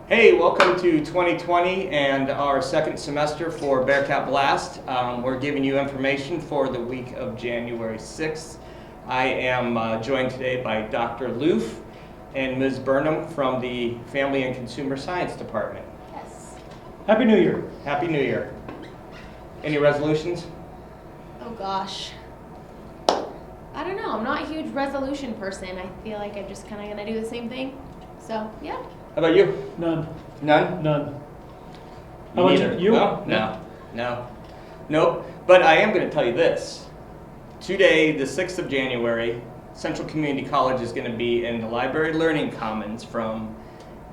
Hey, welcome to 2020 and our second semester for Bearcat Blast. We're giving you information for the week of January 6th. I am joined today by Dr. Loof and Ms. Burnham from the Family and Consumer Science Department. Yes. Happy New Year. Happy New Year. Any resolutions? Oh gosh. I don't know. I'm not a huge resolution person. I feel like I'm just kind of going to do the same thing. So, yeah. How about you? None. None? None. Me How about neither. you? Well, no. Nope. But I am going to tell you this. Today, the 6th of January, Central Community College is going to be in the Library Learning Commons from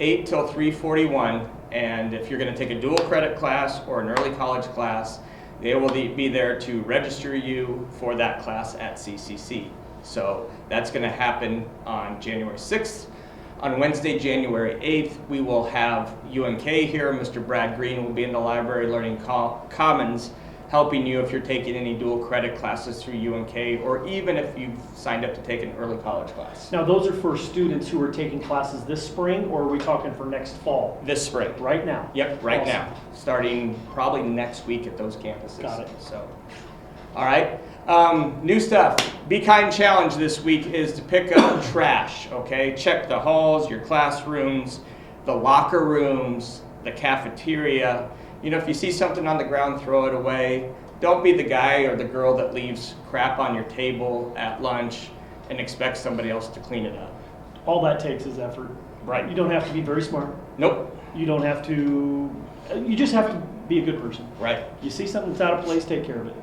8 till 3:41. And if you're going to take a dual credit class or an early college class, they will be there to register you for that class at CCC. So that's going to happen on January 6th. On Wednesday, January 8th, we will have UNK here. Mr. Brad Green will be in the Library Learning Commons helping you if you're taking any dual credit classes through UNK, or even if you've signed up to take an early college class. Now, those are for students who are taking classes this spring, or are we talking for next fall? This spring. Right now? Yep, right Awesome. now. Starting probably next week at those campuses. Got it. So, all right. New stuff. Be Kind Challenge this week is to pick up trash, okay? Check the halls, your classrooms, the locker rooms, the cafeteria. You know, if you see something on the ground, throw it away. Don't be the guy or the girl that leaves crap on your table at lunch and expects somebody else to clean it up. All that takes is effort. Right. You don't have to be very smart. Nope. You don't have to, you just have to be a good person. Right. You see something that's out of place, take care of it.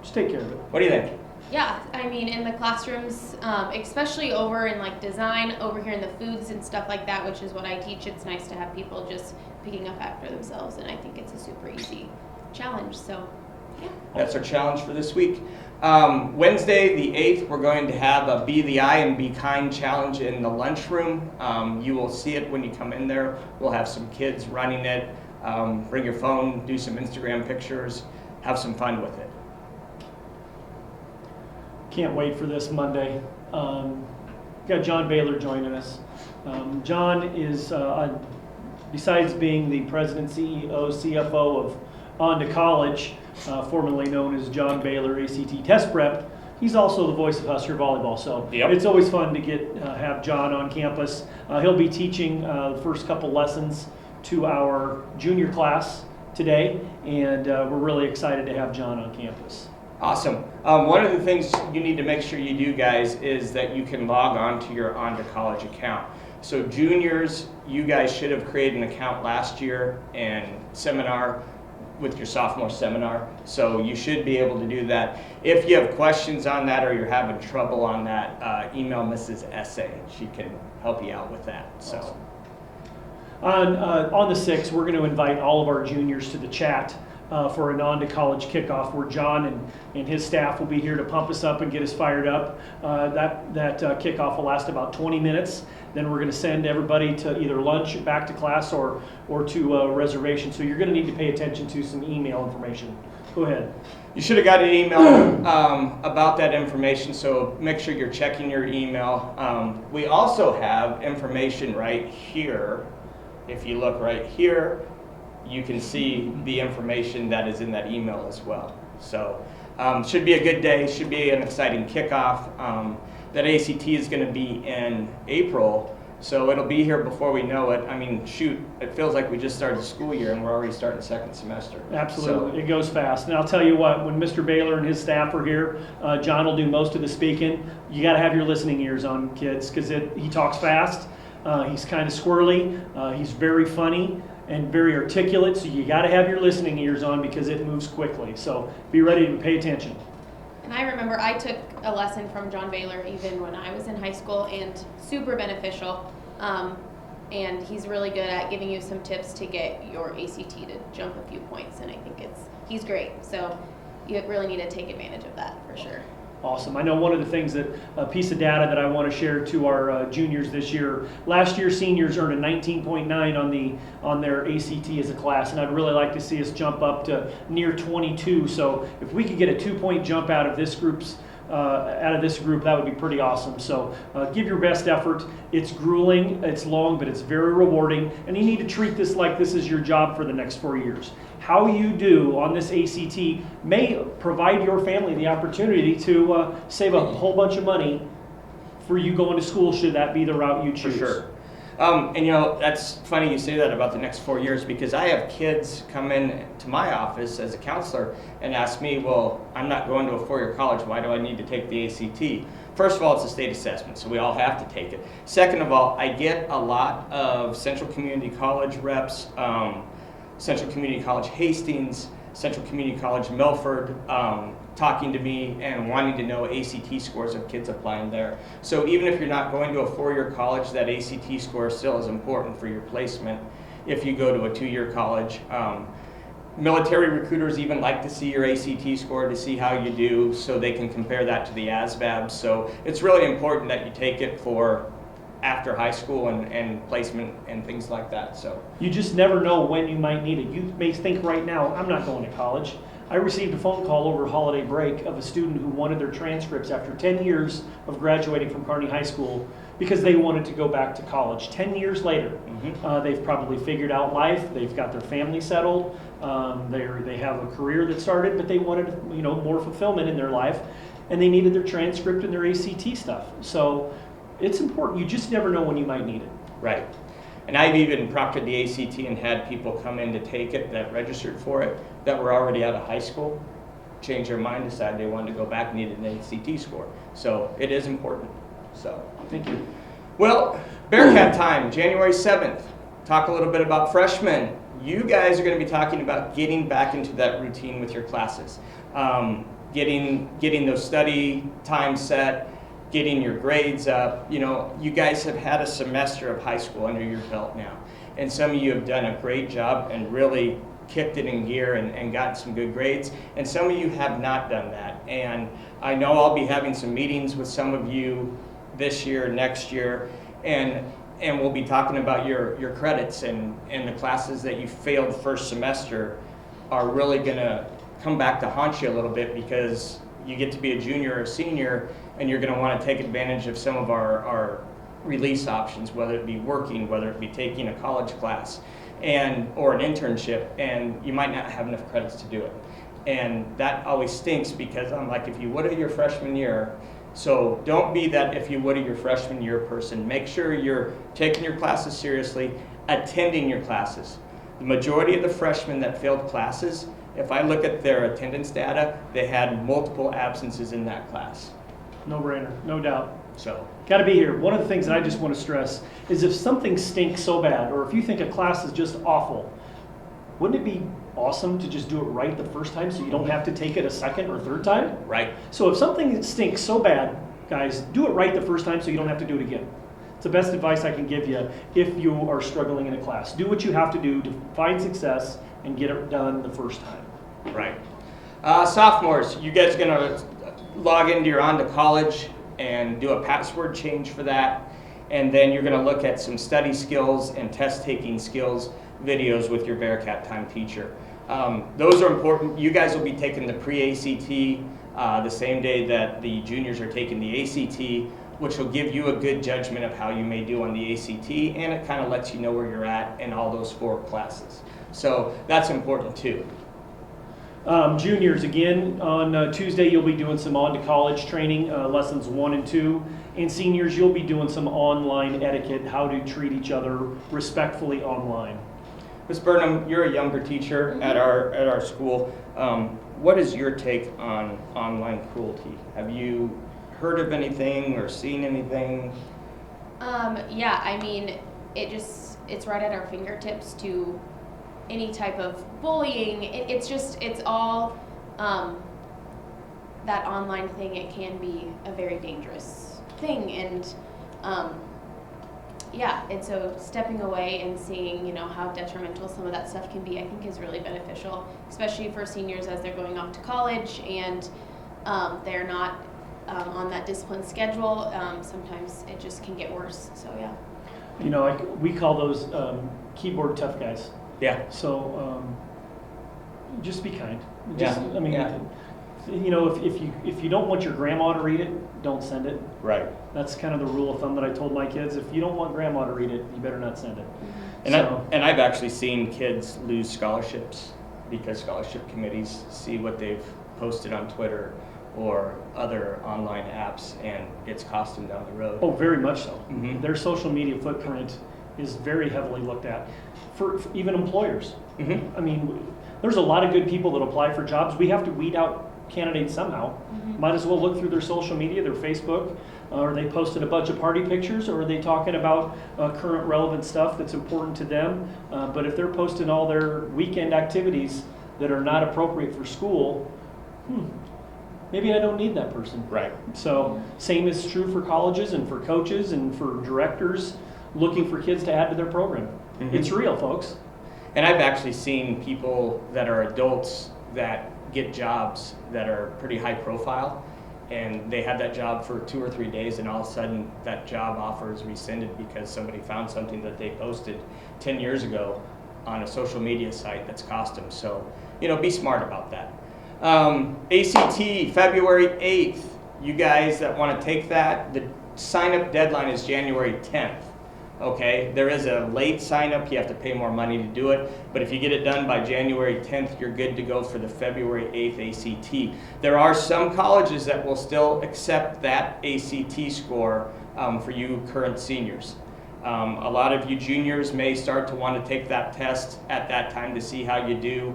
Just take care of it. What do you think? Yeah, I mean, in the classrooms, especially over in like design, over here in the foods and stuff like that, which is what I teach, it's nice to have people just picking up after themselves, and I think it's a super easy challenge, so yeah. That's our challenge for this week. Wednesday, the 8th, we're going to have a Be the Eye and Be Kind challenge in the lunchroom. You will see it when you come in there. We'll have some kids running it. Bring your phone, do some Instagram pictures, have some fun with it. Can't wait for this Monday. Got John Baylor joining us. John is, besides being the president, CEO, CFO of On to College, formerly known as John Baylor ACT Test Prep, he's also the voice of Husker Volleyball. So Yep. It's always fun to have John on campus. He'll be teaching the first couple lessons to our junior class today, and we're really excited to have John on campus. Awesome. One of the things you need to make sure you do, guys, is that you can log on to your On to College account. So juniors, you guys should have created an account last year and seminar with your sophomore seminar. So you should be able to do that. If you have questions on that or you're having trouble on that, email Mrs. Essay. She can help you out with that. So Awesome. On the 6th, we're going to invite all of our juniors to the chat for an On to College kickoff, where John and his staff will be here to pump us up and get us fired up. That kickoff will last about 20 minutes. Then we're going to send everybody to either lunch, back to class, or to a reservation. So you're going to need to pay attention to some email information. Go ahead. you should have got an email about that information, so make sure you're checking your email. We also have information right here. If you look right here, you can see the information that is in that email as well. So should be a good day, should be an exciting kickoff. That ACT is going to be in April, so it'll be here before we know it. I mean, shoot, it feels like we just started the school year and we're already starting the second semester. Absolutely, it goes fast. And I'll tell you what, when Mr. Baylor and his staff are here, John will do most of the speaking. You got to have your listening ears on, kids, because he talks fast. He's kind of squirrely. He's very funny and very articulate, so you got to have your listening ears on because it moves quickly. So be ready to pay attention. And I remember I took a lesson from John Baylor even when I was in high school, and super beneficial. And he's really good at giving you some tips to get your ACT to jump a few points, and I think he's great. So you really need to take advantage of that for sure. Awesome. I know one of the things a piece of data that I want to share to our juniors this year. Last year, seniors earned a 19.9 on their ACT as a class, and I'd really like to see us jump up to near 22. So if we could get a 2-point jump out of this group's out of this group, that would be pretty awesome. So give your best effort. It's grueling, it's long, but it's very rewarding, and you need to treat this like this is your job for the next 4 years. How you do on this ACT may provide your family the opportunity to save a whole bunch of money for you going to school, should that be the route you choose. For sure. And that's funny you say that about the next 4 years, because I have kids come in to my office as a counselor and ask me, well, I'm not going to a 4-year college, why do I need to take the ACT? First of all, it's a state assessment, so we all have to take it. Second of all, I get a lot of Central Community College reps, Central Community College Hastings, Central Community College Milford, talking to me and wanting to know ACT scores of kids applying there. So even if you're not going to a 4-year college, that ACT score still is important for your placement if you go to a 2-year college. Military recruiters even like to see your ACT score to see how you do, so they can compare that to the ASVAB. So it's really important that you take it for after high school and placement and things like that. So you just never know when you might need it. You may think right now, I'm not going to college. I received a phone call over holiday break of a student who wanted their transcripts after 10 years of graduating from Kearney High School because they wanted to go back to college. 10 years later, they've probably figured out life. They've got their family settled. They have a career that started, but they wanted more fulfillment in their life, and they needed their transcript and their ACT stuff. So it's important. You just never know when you might need it. Right. And I've even proctored the ACT and had people come in to take it that registered for it that were already out of high school, change their mind, decide they wanted to go back, needed an ACT score. So it is important. So Thank you. well, Bearcat time, January 7th. Talk a little bit about freshmen. You guys are going to be talking about getting back into that routine with your classes, getting those study times set, getting your grades up. You guys have had a semester of high school under your belt now, and some of you have done a great job and really kicked it in gear and gotten some good grades, and some of you have not done that. And I know I'll be having some meetings with some of you this year, next year, and we'll be talking about your credits and the classes that you failed first semester are really gonna come back to haunt you a little bit, because you get to be a junior or a senior and you're going to want to take advantage of some of our release options, whether it be working, whether it be taking a college class or an internship, and you might not have enough credits to do it. And that always stinks, because I'm like, if you would have your freshman year, so don't be that if you would have your freshman year person. Make sure you're taking your classes seriously, attending your classes. The majority of the freshmen that failed classes, if I look at their attendance data, they had multiple absences in that class. No brainer, no doubt. So, Got to be here. One of the things that I just want to stress is if something stinks so bad, or if you think a class is just awful, wouldn't it be awesome to just do it right the first time so you don't have to take it a second or third time? right. So if something stinks so bad, guys, do it right the first time so you don't have to do it again. It's the best advice I can give you if you are struggling in a class. Do what you have to do to find success and get it done the first time. Right. Sophomores, you guys are going to log into your On to College and do a password change for that. And then you're going to look at some study skills and test taking skills videos with your Bearcat time teacher. Those are important. You guys will be taking the pre-ACT the same day that the juniors are taking the ACT, which will give you a good judgment of how you may do on the ACT, and it kind of lets you know where you're at in all those 4 classes. So that's important too. Juniors, again, on Tuesday you'll be doing some on to college training, lessons 1 and 2. And seniors, you'll be doing some online etiquette, how to treat each other respectfully online. Ms. Burnham, you're a younger teacher at our school. What is your take on online cruelty? Have you heard of anything or seen anything? Yeah, I mean, it's right at our fingertips to any type of bullying. It's all that online thing. It can be a very dangerous thing, and and so stepping away and seeing how detrimental some of that stuff can be, I think is really beneficial, especially for seniors as they're going off to college and they're not on that disciplined schedule. Sometimes it just can get worse. So yeah. We call those keyboard tough guys. Yeah. So just be kind. Yeah. You know, if you don't want your grandma to read it, don't send it. Right. That's kind of the rule of thumb that I told my kids. If you don't want grandma to read it, you better not send it. And, So- I've actually seen kids lose scholarships because scholarship committees see what they've posted on Twitter or other online apps, and it's cost them down the road. Oh, very much so. Mhm. Their social media footprint is very heavily looked at for even employers. Mhm. I mean, there's a lot of good people that apply for jobs. We have to weed out candidates somehow. Might as well look through their social media, their Facebook. Are they posted a bunch of party pictures, or are they talking about current relevant stuff that's important to them? But if they're posting all their weekend activities that are not appropriate for school, maybe I don't need that person. Right. So same is true for colleges and for coaches and for directors looking for kids to add to their program. Mhm. It's real, folks. And I've actually seen people that are adults that get jobs that are pretty high profile, and they have that job for 2 or 3 days, and all of a sudden that job offer is rescinded because somebody found something that they posted 10 years ago on a social media site that's cost them. So, you know, be smart about that. ACT, February 8th. You guys that want to take that, the sign-up deadline is January 10th. Okay, there is a late sign-up, you have to pay more money to do it, but if you get it done by January 10th, you're good to go for the February 8th ACT. There are some colleges that will still accept that ACT score for you current seniors. A lot of you juniors may start to want to take that test at that time to see how you do.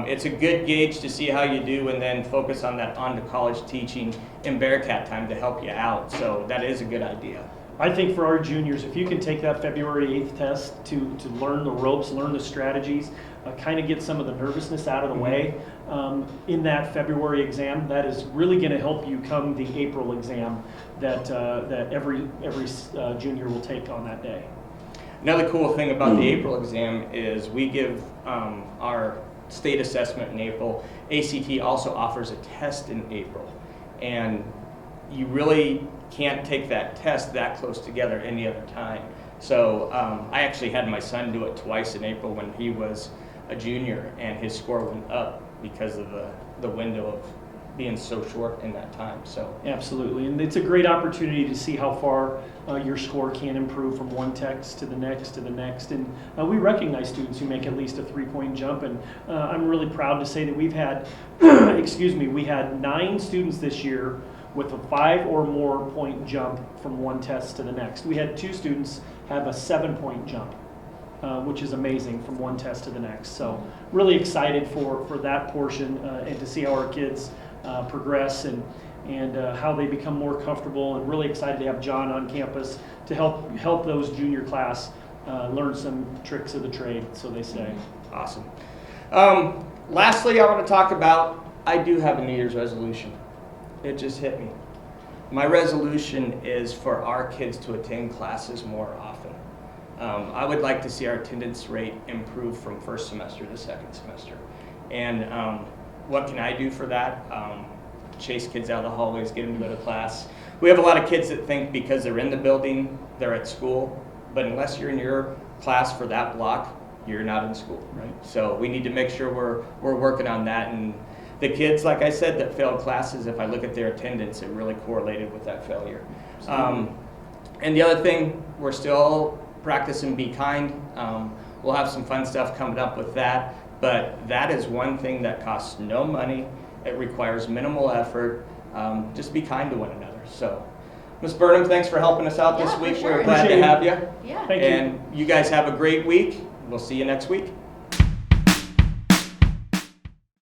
It's a good gauge to see how you do, and then focus on that on-to-college teaching in Bearcat time to help you out, so that is a good idea. I think for our juniors, if you can take that February 8th test to learn the ropes, learn the strategies, kind of get some of the nervousness out of the way in that February exam, that is really going to help you come the April exam that every junior will take on that day. Another cool thing about the April exam is we give our state assessment in April. ACT also offers a test in April, and you really can't take that test that close together any other time. So I actually had my son do it twice in April when he was a junior, and his score went up because of the window of being so short in that time. So Absolutely, and it's a great opportunity to see how far your score can improve from one text to the next, and we recognize students who make at least a 3-point jump, and I'm really proud to say that we've had, we had 9 students this year with a 5 or more point jump from one test to the next. We had 2 students have a 7-point jump, which is amazing, from one test to the next. So really excited for that portion and to see how our kids progress and how they become more comfortable, and really excited to have John on campus to help those junior class learn some tricks of the trade, so they say. awesome. Lastly, I want to talk about, I do have a New Year's resolution. It just hit me. My resolution is for our kids to attend classes more often. I would like to see our attendance rate improve from first semester to second semester. And what can I do for that? Chase kids out of the hallways, get them to go to class. We have a lot of kids that think because they're in the building, they're at school, but unless you're in your class for that block, you're not in school. Right. So we need to make sure we're working on that. And the kids, like I said, that failed classes, if I look at their attendance, it really correlated with that failure. And the other thing, we're still practicing Be Kind. We'll have some fun stuff coming up with that, but that is one thing that costs no money. It requires minimal effort. Just be kind to one another. So, Ms. Burnham, thanks for helping us out this Yeah, for week. sure. We're glad Appreciate to it. have you. Yeah. Thank you. And you guys have a great week. We'll see you next week.